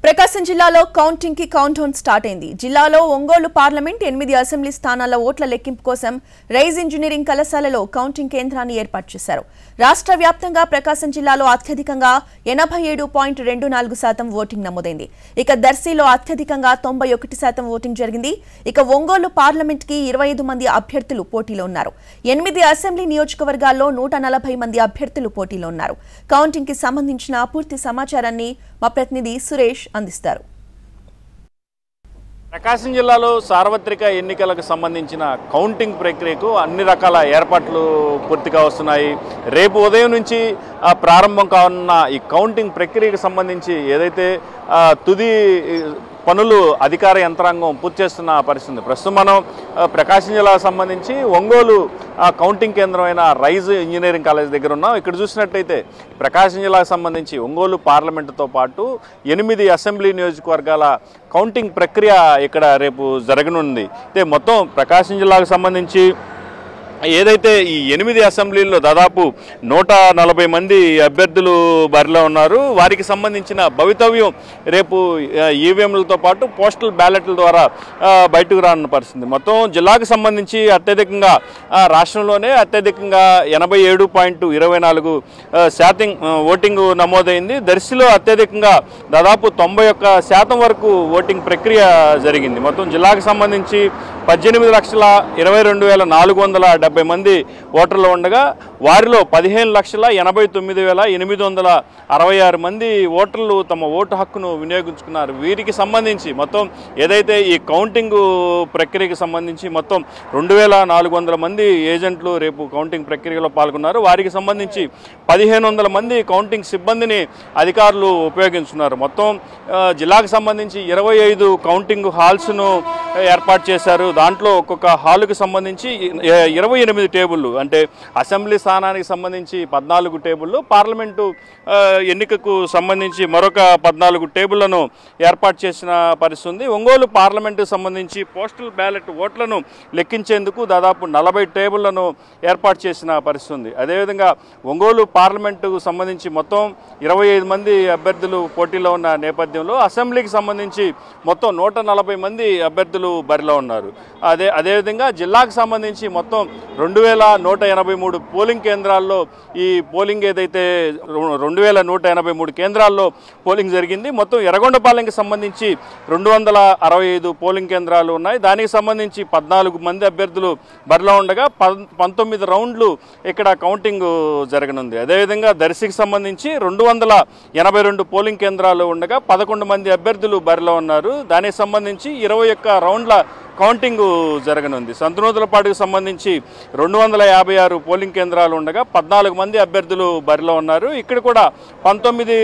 ప్రకాశం జిల్లాలో కౌంటింగ్ కి countdown start అయింది. జిల్లాలో ఒంగోలు పార్లమెంట్ 8 అసెంబ్లీ స్థానాల ఓట్ల లెక్కింపు కోసం రైజ్ ఇంజనీరింగ్ కళాశాలలో కౌంటింగ్ కేంద్రాన్ని ఏర్పాటు చేశారు. రాష్ట్ర వ్యాప్తంగా ప్రకాశం జిల్లాలో అత్యధికంగా 87.24% ఓటింగ్ నమోదైంది. ఇక దర్శిలో అత్యధికంగా 91% ఓటింగ్ జరిగింది. ఇక ఒంగోలు పార్లమెంట్ కి 25 మంది అభ్యర్థులు పోటీలో ఉన్నారు. 8 అసెంబ్లీ నియోజకవర్గాల్లో 140 మంది అభ్యర్థులు పోటీలో ఉన్నారు. కౌంటింగ్ కి సంబంధించిన పూర్తి సమాచారాన్ని మా ప్రతినిధి సురేష్ అందిస్తారు. ప్రకాశం జిల్లాలో సార్వత్రిక ఎన్నికలకు సంబంధించిన కౌంటింగ్ ప్రక్రియకు అన్ని రకాల ఏర్పాట్లు పూర్తిగా వస్తున్నాయి. రేపు ఉదయం నుంచి ప్రారంభం కానున్న ఈ కౌంటింగ్ ప్రక్రియకు సంబంధించి ఏదైతే తుది పనులు అధికార యంత్రాంగం పూర్తి చేస్తున్న పరిస్థితి. ప్రస్తుతం మనం ప్రకాశం జిల్లాకు సంబంధించి ఒంగోలు కౌంటింగ్ కేంద్రమైన రైజ్ ఇంజనీరింగ్ కాలేజ్ దగ్గర ఉన్నాం. ఇక్కడ చూసినట్టయితే ప్రకాశం జిల్లాకు సంబంధించి ఒంగోలు పార్లమెంటుతో పాటు 8 అసెంబ్లీ నియోజకవర్గాల కౌంటింగ్ ప్రక్రియ ఇక్కడ రేపు జరగనుంది. అయితే మొత్తం ప్రకాశం జిల్లాకు సంబంధించి ఏదైతే ఈ 8 అసెంబ్లీల్లో దాదాపు 140 మంది అభ్యర్థులు బరిలో ఉన్నారు. వారికి సంబంధించిన భవితవ్యం రేపు ఈవీఎంలతో పాటు పోస్టల్ బ్యాలెట్ల ద్వారా బయటకు రానున్న పరిస్థితి. మొత్తం జిల్లాకు సంబంధించి అత్యధికంగా రాష్ట్రంలోనే అత్యధికంగా 87.24% ఓటింగ్ నమోదైంది. దర్శిలో అత్యధికంగా దాదాపు 91% వరకు ఓటింగ్ ప్రక్రియ జరిగింది. మొత్తం జిల్లాకు సంబంధించి 18,22,470 మంది ఓటర్లు ఉండగా వారిలో 15,89,866 మంది ఓటర్లు తమ ఓటు హక్కును వినియోగించుకున్నారు. వీరికి సంబంధించి మొత్తం ఏదైతే ఈ కౌంటింగ్ ప్రక్రియకి సంబంధించి మొత్తం 2,400 మంది ఏజెంట్లు రేపు కౌంటింగ్ ప్రక్రియలో పాల్గొన్నారు. వారికి సంబంధించి 1,500 మంది కౌంటింగ్ సిబ్బందిని అధికారులు ఉపయోగించుకున్నారు. మొత్తం జిల్లాకు సంబంధించి 25 కౌంటింగ్ హాల్స్ను ఏర్పాటు చేశారు. దాంట్లో ఒక్కొక్క హాలుకు సంబంధించి 28 టేబుళ్ళు, అంటే అసెంబ్లీ స్థానానికి సంబంధించి 14 టేబుళ్ళు, పార్లమెంటు ఎన్నికకు సంబంధించి మరొక 14 టేబుళ్లను ఏర్పాటు చేసిన పరిస్థితి. ఒంగోలు పార్లమెంటుకు సంబంధించి పోస్టల్ బ్యాలెట్ ఓట్లను లెక్కించేందుకు దాదాపు 40 టేబుళ్లను ఏర్పాటు చేసిన పరిస్థితి. అదేవిధంగా ఒంగోలు పార్లమెంటుకు సంబంధించి మొత్తం 25 మంది అభ్యర్థులు పోటీలో ఉన్న నేపథ్యంలో అసెంబ్లీకి సంబంధించి మొత్తం 140 మంది అభ్యర్థులు బరిలో ఉన్నారు. అదేవిధంగా జిల్లాకు సంబంధించి మొత్తం 2,183 పోలింగ్ కేంద్రాల్లో ఈ పోలింగ్ ఏదైతే 2,183 కేంద్రాల్లో పోలింగ్ జరిగింది. మొత్తం ఎర్రగొండపాలెంకి సంబంధించి 265 పోలింగ్ కేంద్రాలు ఉన్నాయి. దానికి సంబంధించి 14 మంది అభ్యర్థులు బరిలో ఉండగా 19 రౌండ్లు ఇక్కడ కౌంటింగ్ జరగనుంది. అదేవిధంగా దర్శికి సంబంధించి 282 పోలింగ్ కేంద్రాలు ఉండగా 11 మంది అభ్యర్థులు బరిలో ఉన్నారు. దానికి సంబంధించి 21 రౌండ్ల కౌంటింగ్ జరగనుంది. సంతనూతలపాడుకు సంబంధించి 256 పోలింగ్ కేంద్రాలు ఉండగా 14 మంది అభ్యర్థులు బరిలో ఉన్నారు. ఇక్కడ కూడా 19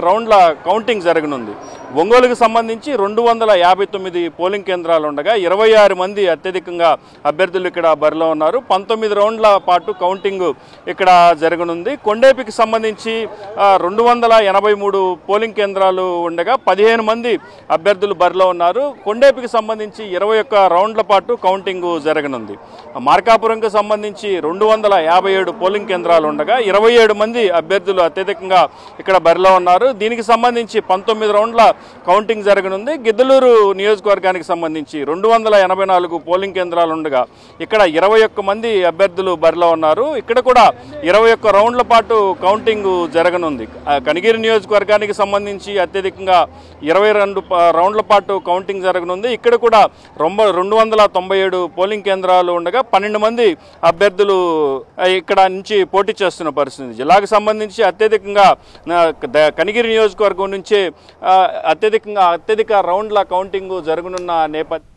రౌండ్ల కౌంటింగ్ జరగనుంది. ఒంగోలుకు సంబంధించి 259 పోలింగ్ కేంద్రాలు ఉండగా 26 మంది అత్యధికంగా అభ్యర్థులు ఇక్కడ బరిలో ఉన్నారు. 19 రౌండ్ల పాటు కౌంటింగ్ ఇక్కడ జరగనుంది. కొండేపికి సంబంధించి 283 పోలింగ్ కేంద్రాలు ఉండగా 15 మంది అభ్యర్థులు బరిలో ఉన్నారు. కొండేపికి సంబంధించి 21 రౌండ్ల పాటు కౌంటింగ్ జరగనుంది. మార్కాపురంకు సంబంధించి 257 పోలింగ్ కేంద్రాలు ఉండగా 27 మంది అభ్యర్థులు అత్యధికంగా ఇక్కడ బరిలో ఉన్నారు. దీనికి సంబంధించి 19 రౌండ్ల కౌంటింగ్ జరగనుంది. గిద్దలూరు నియోజకవర్గానికి సంబంధించి 284 పోలింగ్ కేంద్రాలు ఉండగా ఇక్కడ 21 మంది అభ్యర్థులు బరిలో ఉన్నారు. ఇక్కడ కూడా 21 రౌండ్ల పాటు కౌంటింగ్ జరగనుంది. కనిగిరి నియోజకవర్గానికి సంబంధించి అత్యధికంగా 22 రౌండ్ల పాటు కౌంటింగ్ జరగనుంది. ఇక్కడ కూడా 297 పోలింగ్ కేంద్రాలు ఉండగా 12 మంది అభ్యర్థులు ఇక్కడ నుంచి పోటీ చేస్తున్న పరిస్థితి. జిల్లాకు సంబంధించి అత్యధికంగా కనిగిరి నియోజకవర్గం నుంచే అత్యధిక రౌండ్ల కౌంటింగ్ జరగనున్న నేపథ్యం